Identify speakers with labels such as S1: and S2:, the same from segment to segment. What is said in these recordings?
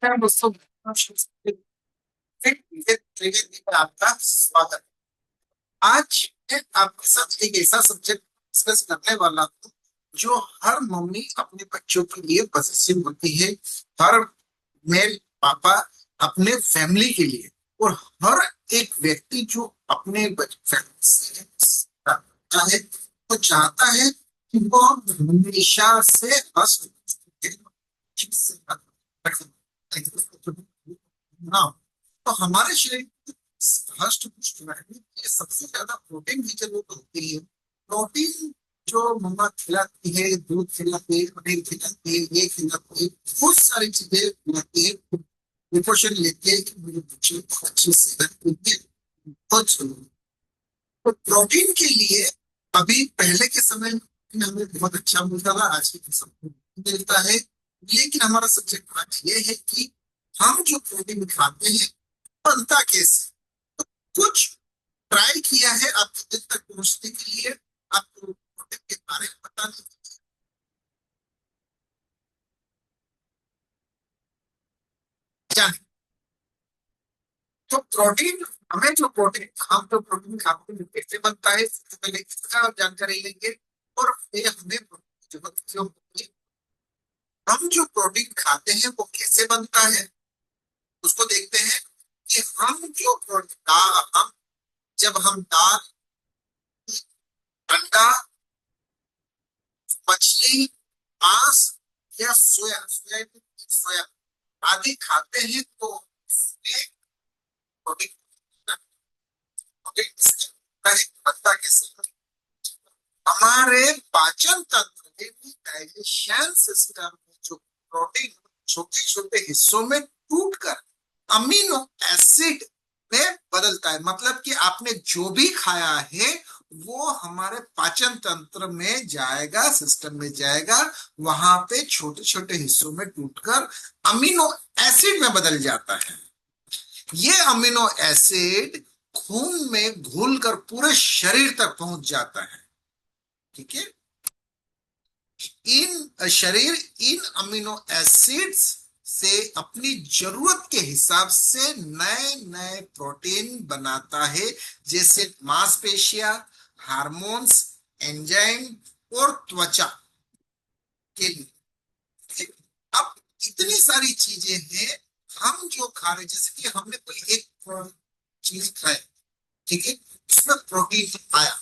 S1: नमस्कार दोस्तों। आपका स्वागत। आज मैं आपके साथ एक ऐसा सब्जेक्ट डिस्कस करने वाला हूँ जो हर मम्मी अपने बच्चों के लिए पॉजिटिव होती है। हर मेल पापा अपने फैमिली के लिए, और हर एक व्यक्ति जो अपने फैमिली से चाहता है, वो चाहता है कि वो हमेशा से हंस ना। तो हमारे शरीर को हष्ट पुष्ट रहने के लिए सबसे ज्यादा प्रोटीन की जरूरत होती है। प्रोटीन जो मम्मा खिलाती है, दूध खिलाती है, पनीर खिलाती है, ये खिलाती है, बहुत सारी चीजें खिलाती है, प्रिकॉशन लेते हैं कि मेरे बच्चे को अच्छी सेहत के लिए बहुत जरूरी है। तो प्रोटीन के लिए अभी पहले के समय में हमें बहुत अच्छा मिलता था, आज के समय में नहीं मिलता है। लेकिन हमारा सब्जेक्ट आज ये है कि हम जो प्रोटीन खाते हैं बनता कैसे। कुछ ट्राई किया है आपके दिल तक पहुंचने के लिए, आपको प्रोटीन के बारे में बताने के लिए। जाने तो प्रोटीन, हमें जो प्रोटीन, हम जो प्रोटीन खाते हैं कैसे बनता है, सबसे पहले इसका जानकारी लेंगे। और फिर हमें प्रोटीन की जरूरत क्यों होती है, हम जो प्रोटीन खाते हैं वो कैसे बनता है, उसको देखते हैं। कि हम जो हम जब हम दाल, अंडा, मछली, मांस या सोयाबीन, सोया आदि खाते हैं तो उसमें प्रोटीन बनता कैसे। हमारे पाचन तंत्र में, डाइजेशन सिस्टम में जो प्रोटीन छोटे छोटे हिस्सों में टूटकर अमीनो एसिड में बदलता है। मतलब कि आपने जो भी खाया है वो हमारे पाचन तंत्र में जाएगा, सिस्टम में जाएगा, वहां पे छोटे छोटे हिस्सों में टूटकर अमीनो एसिड में बदल जाता है। ये अमीनो एसिड खून में घुलकर पूरे शरीर तक पहुंच जाता है। ठीक है। इन शरीर इन अमीनो एसिड्स से अपनी जरूरत के हिसाब से नए नए प्रोटीन बनाता है, जैसे मांसपेशियां, हार्मोन्स, एंजाइम और त्वचा के लिए। अब इतनी सारी चीजें हैं हम जो खा रहे, जैसे कि हमने कोई एक चीज खाई, ठीक है, उसमें प्रोटीन आया।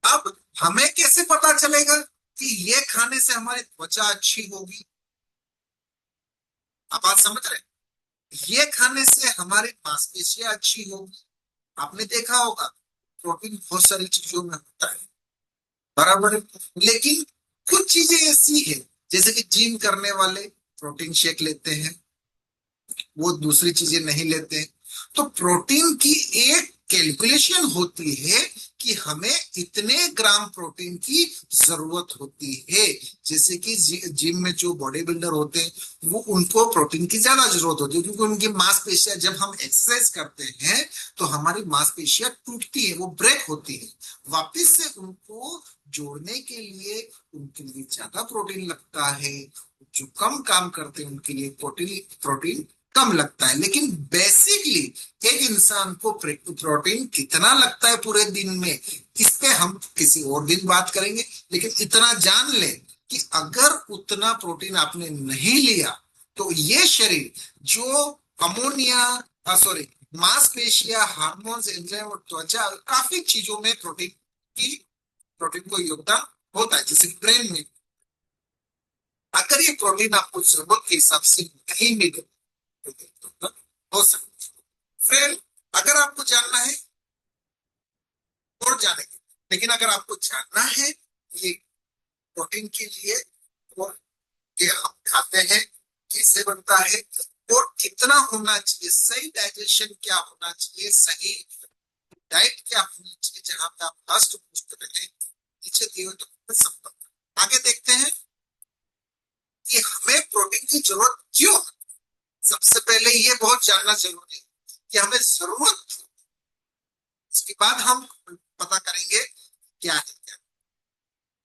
S1: अब हमें कैसे पता चलेगा कि ये खाने से हमारी त्वचा अच्छी होगी। आप बात समझ रहे हैं? ये खाने से हमारी मांसपेशियां अच्छी होगी। आपने देखा होगा प्रोटीन बहुत सारी चीजों में होता है, बराबर है। लेकिन कुछ चीजें ऐसी है, जैसे कि जिम करने वाले प्रोटीन शेक लेते हैं, वो दूसरी चीजें नहीं लेते। तो प्रोटीन की एक कैलकुलेशन होती है कि हमें इतने ग्राम प्रोटीन की जरूरत होती है। जैसे कि जिम में जो बॉडी बिल्डर होते हैं वो, उनको प्रोटीन की ज्यादा जरूरत होती है, क्योंकि उनकी मांसपेशियां, जब हम एक्सरसाइज करते हैं तो हमारी मांसपेशियां टूटती है, वो ब्रेक होती है। वापिस से उनको जोड़ने के लिए उनके लिए ज्यादा प्रोटीन लगता है। जो कम काम करते हैं उनके लिए प्रोटीन प्रोटीन कम लगता है। लेकिन बेसिकली एक इंसान को प्रोटीन कितना लगता है पूरे दिन में, इस पे हम किसी और दिन बात करेंगे। लेकिन इतना जान ले कि अगर उतना प्रोटीन आपने नहीं लिया तो ये शरीर जो अमोनिया, सॉरी, मांसपेशियां, हार्मोन्स, एंजाइम और त्वचा, काफी चीजों में प्रोटीन को योगदान होता है, जैसे ब्रेन में। अगर ये प्रोटीन आपको जरूरत के हिसाब से नहीं मिले तो हो सकता है। फिर अगर आपको जानना है और जानेंगे, लेकिन अगर आपको जानना है ये प्रोटीन के लिए और ये हम खाते हैं कैसे बनता है और कितना होना चाहिए, सही डाइजेशन क्या होना चाहिए, सही डाइट क्या होनी चाहिए, जहां पे आप हष्ट पुष्ट रहे, नीचे दिए हुए तो सब आगे देखते हैं कि हमें प्रोटीन की जरूरत क्यों है। सबसे पहले ये बहुत जानना जरूरी है कि हमें जरूरत, उसके बाद हम पता करेंगे क्या है क्या।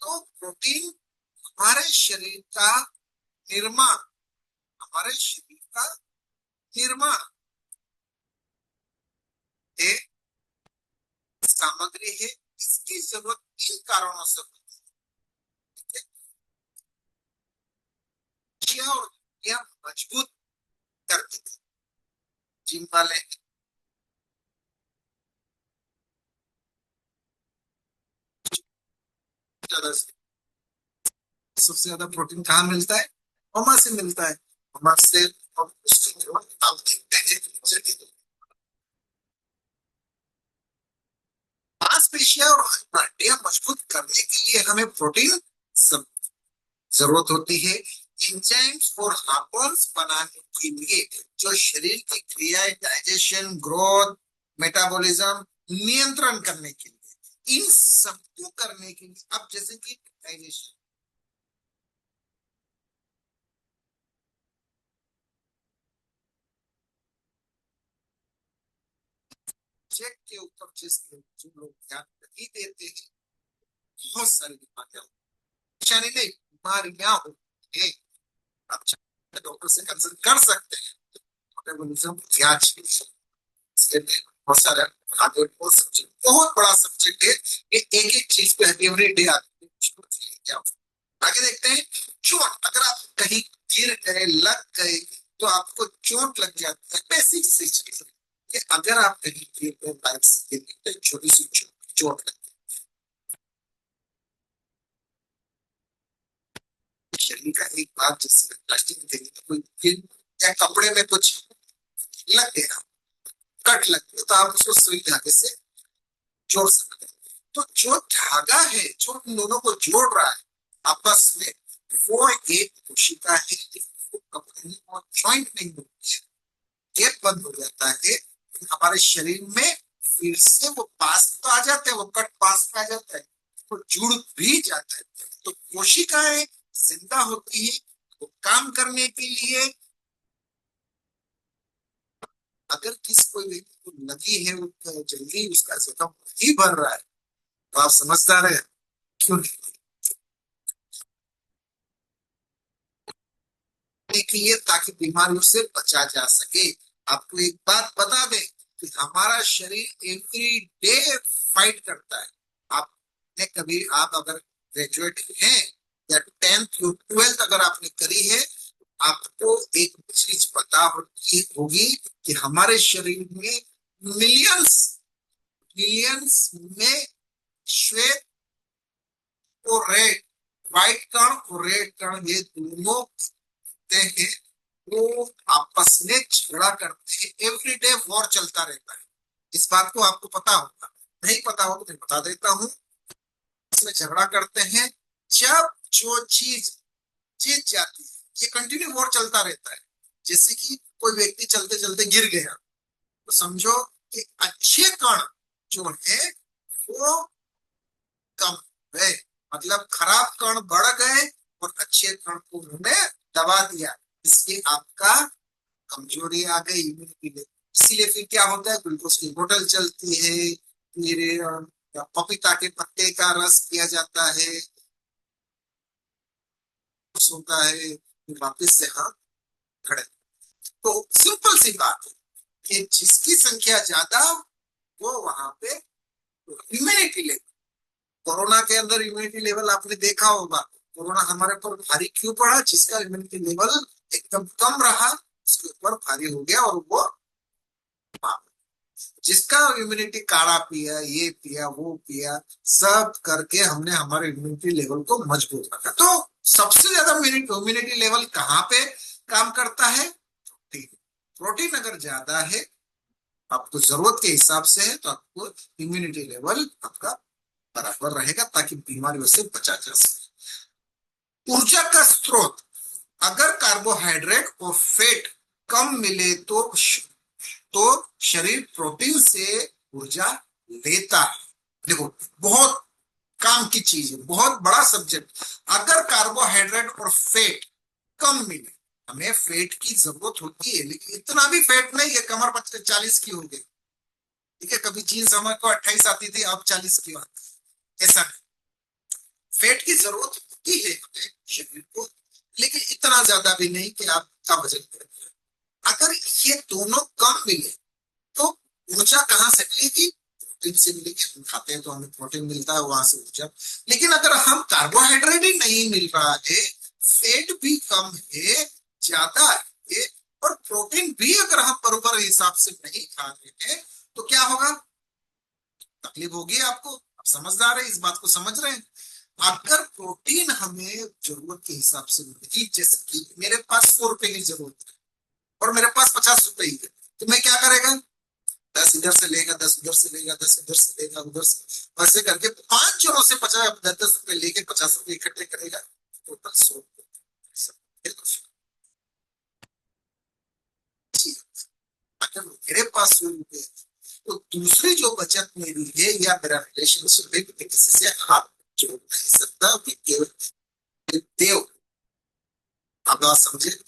S1: तो प्रोटीन हमारे शरीर का निर्माण, हमारे शरीर का निर्माण है, सामग्री है, इसकी जरूरत तीन कारणों से होती है और यह मजबूत करती है। जिम वाले ज्यादा से सबसे ज्यादा प्रोटीन कहाँ मिलता है? ममा से मिलता है। ममा से हम उसकी जरूरत आप देखते हैं मांसपेशियां और हड्डियां मजबूत करने के लिए हमें प्रोटीन सब जरूरत होती है। एंजाइम्स और हार्मोन्स बनाने के लिए जो शरीर की क्रियाएं डाइजेशन ग्रोथ मेटाबॉलिज्म नियंत्रण करने के लिए इन सबको करने के लिए अब जैसे कि डाइजेशन चेक के ऊपर जिस जो लोग ध्यान नहीं देते हैं बहुत सारी बीमारियां परेशानी नहीं बीमारियां होती है। आप डॉक्टर से कंसल्ट कर सकते हैं मेटाबॉलिज्म ध्यान बहुत सारा आगे बहुत सब्जेक्ट बहुत बड़ा सब्जेक्ट है ये एक एक चीज पे एवरी डे आगे देखते हैं चोट अगर आप कहीं गिर गए लग गए तो आपको चोट लग जाती है बेसिक सी चीज कि अगर आप कहीं गिर गए बाइक से गिर गए तो छोटी सी चोट लग शरीर का एक बात जैसे प्लास्टिक में कोई गिर या कपड़े में कुछ लग गया कट लग गया तो आप उसको सुई धागे से जोड़ सकते हैं। तो जो धागा है जो इन दोनों को जोड़ रहा है आपस में वो एक कोशिका है वो कपड़े में और जॉइंट नहीं होती है गैप बंद हो जाता है हमारे शरीर में फिर से वो पास तो आ जाते हैं वो कट पास में आ जाता है वो जुड़ भी जाता है तो कोशिकाएं जिंदा होती है वो काम करने के लिए अगर किसी कोई व्यक्ति को लगी है वो जल्दी उसका जख्म नहीं भर रहा है तो आप समझदार है क्यों के लिए ताकि बीमारियों से बचा जा सके। आपको एक बात बता दें कि हमारा शरीर एवरी डे फाइट करता है। आपने कभी आप अगर ग्रेजुएट हैं या 10th 12th अगर आपने करी है आपको एक चीज पता होगी कि हमारे शरीर में मिलियंस मिलियंस में श्वेत और रेड व्हाइट कण और रेड कण ये दोनों हैं वो आपस में झगड़ा करते हैं एवरीडे वॉर चलता रहता है। इस बात को आपको पता होगा नहीं पता हो तो मैं बता देता हूँ इसमें झगड़ा करते हैं जब जो चीज जीत जाती है ये कंटिन्यू वॉर चलता रहता है। जैसे कि कोई व्यक्ति चलते चलते गिर गया तो समझो कि अच्छे कण जो है वो कम हुए मतलब खराब कण बढ़ गए और अच्छे कण को उन्होंने दबा दिया इसलिए आपका कमजोरी आ गई इम्यूनिटी में। इसीलिए फिर क्या होता है ग्लूकोज की बोतल चलती है फिर पपीता के पत्ते का रस पिया जाता है होता है फिर वापिस से हाथ खड़े। तो सिंपल सी बात है कि जिसकी संख्या ज्यादा वो वहां पे इम्यूनिटी लेवल कोरोना के अंदर इम्यूनिटी लेवल आपने देखा होगा कोरोना हमारे ऊपर भारी क्यों पड़ा जिसका इम्यूनिटी लेवल एकदम कम रहा उसके ऊपर भारी हो गया और वो जिसका इम्यूनिटी काढ़ा पिया ये पिया वो पिया सब करके हमने हमारे इम्यूनिटी लेवल को मजबूत रखा। तो सबसे ज्यादा इम्यूनिटी लेवल कहाँ पे काम करता है? प्रोटीन। प्रोटीन अगर ज्यादा है आपको जरूरत के हिसाब से है तो आपको इम्यूनिटी लेवल आपका बराबर रहेगा ताकि बीमारियों से बचा जा सके। ऊर्जा का स्रोत अगर कार्बोहाइड्रेट और फैट कम मिले तो शरीर प्रोटीन से ऊर्जा लेता है। देखो बहुत काम की चीज है बहुत बड़ा सब्जेक्ट। अगर कार्बोहाइड्रेट और फैट कम मिले हमें फैट की जरूरत होती है लेकिन इतना भी फैट नहीं है कमर 40 की हो गई ठीक है कभी जीन्स हमारे को 28 आती थी अब 40 की आती है ऐसा नहीं। फैट की जरूरत होती है हमें शरीर को लेकिन इतना ज्यादा भी नहीं कि आप का वजन करें। अगर ये दोनों कम मिले तो ऊर्जा कहाँ से मिलेगी? प्रोटीन से मिलेगी। हम खाते हैं तो हमें प्रोटीन मिलता है, वहां से ऊर्जा। लेकिन अगर हम कार्बोहाइड्रेट ही नहीं मिल रहा है, फैट भी कम है, ज्यादा है, और प्रोटीन भी अगर हम बराबर हिसाब से नहीं खा रहे हैं, तो क्या होगा? तकलीफ होगी आपको। आप समझदार है, इस बात को समझ रहे हैं। अगर प्रोटीन हमें जरूरत के हिसाब से नहीं, जैसे कि मेरे पास 100 रुपए की जरूरत है और मेरे पास 50 रुपए ही है, तो मैं क्या करेगा? 10 इधर से लेगा, 10 उधर से लेगा, 10 उधर से लेगा, उधर से ऐसे करके 5 जनों से 50, 10 रुपए लेके 50 रुपए इकट्ठे करेगा। टोटल 100 रुपए। अगर मेरे पास 100 रुपए तो दूसरी जो बचत मेरी है या मेरा रिलेशनशिप है, मैं किसी से हाथ जोड़ नहीं सकता, मैं केवल देव। आप बात समझे?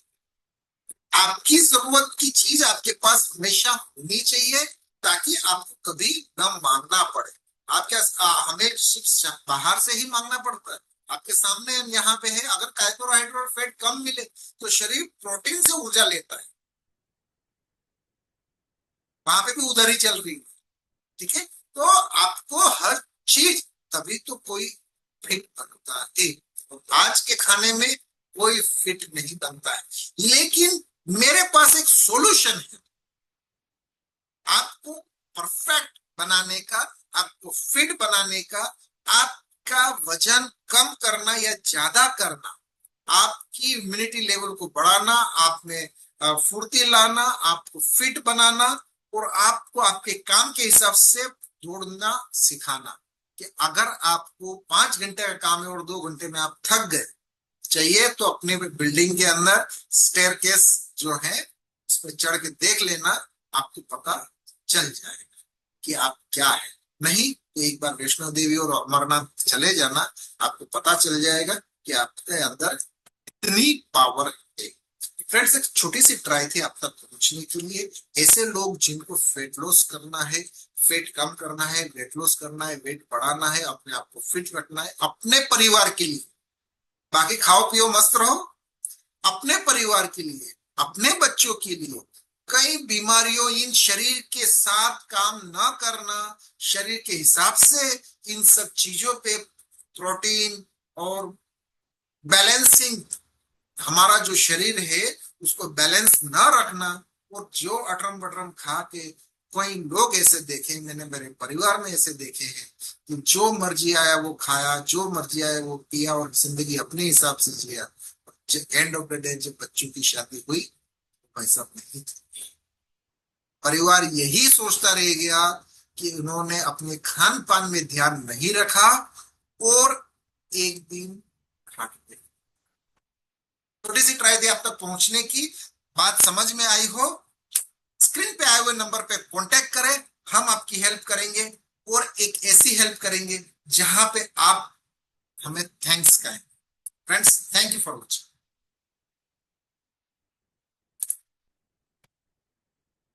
S1: आपकी जरूरत की चीज आपके पास हमेशा होनी चाहिए, ताकि आपको कभी न मांगना पड़े। आप क्या हमें सिर्फ बाहर से ही मांगना पड़ता है? आपके सामने हम यहाँ पे है, अगर कार्बोहाइड्रेट और फैट कम मिले तो शरीर प्रोटीन से ऊर्जा लेता है, वहां पे भी उधर ही चल रही है। ठीक है, तो आपको हर चीज, तभी तो कोई फिट बनता है। तो आज के खाने में कोई फिट नहीं बनता है, लेकिन मेरे पास एक सॉल्यूशन है आपको परफेक्ट बनाने का, आपको फिट बनाने का। आपका वजन कम करना या ज्यादा करना, आपकी इम्यूनिटी लेवल को बढ़ाना, आप में फुर्ती लाना, आपको फिट बनाना, और आपको आपके काम के हिसाब से दौड़ना सिखाना। कि अगर आपको 5 घंटे का काम है और 2 घंटे में आप थक गए, चाहिए तो अपने बिल्डिंग के अंदर स्टेयरकेस जो है उस पर चढ़ के देख लेना, आपको पता चल जाएगा कि आप क्या है। नहीं तो एक बार वैष्णो देवी और अमरनाथ चले जाना, आपको पता चल जाएगा कि आपके अंदर इतनी पावर है। फ्रेंड्स, एक छोटी सी ट्राई थी आप तक पहुंचने के लिए। ऐसे लोग जिनको फेट लॉस करना है, फेट कम करना है, वेट लॉस करना है, वेट बढ़ाना है, अपने आप को फिट रखना है अपने परिवार के लिए, बाकी खाओ पियो मस्त रहो, अपने परिवार के लिए, अपने बच्चों के लिए, कई बीमारियों, इन शरीर के साथ काम ना करना, शरीर के हिसाब से इन सब चीजों पे प्रोटीन और बैलेंसिंग, हमारा जो शरीर है उसको बैलेंस ना रखना, और जो अटरम बटरम खा के, कई लोग ऐसे देखे, मैंने मेरे परिवार में ऐसे देखे हैं कि जो मर्जी आया वो खाया, जो मर्जी आया वो पिया, और जिंदगी अपने हिसाब से जिया। एंड ऑफ द डे जब बच्चों की शादी हुई, पैसा नहीं था। परिवार यही सोचता रह गया कि उन्होंने अपने खान पान में ध्यान नहीं रखा, और एक दिन हट गए। छोटी सी ट्राई थी आप तक पहुंचने की, बात समझ में आई हो? स्क्रीन पे आए हुए नंबर पे कांटेक्ट करें, हम आपकी हेल्प करेंगे, और एक ऐसी हेल्प करेंगे जहां पे आप हमें थैंक्स कहें। Friends, thank you for watching.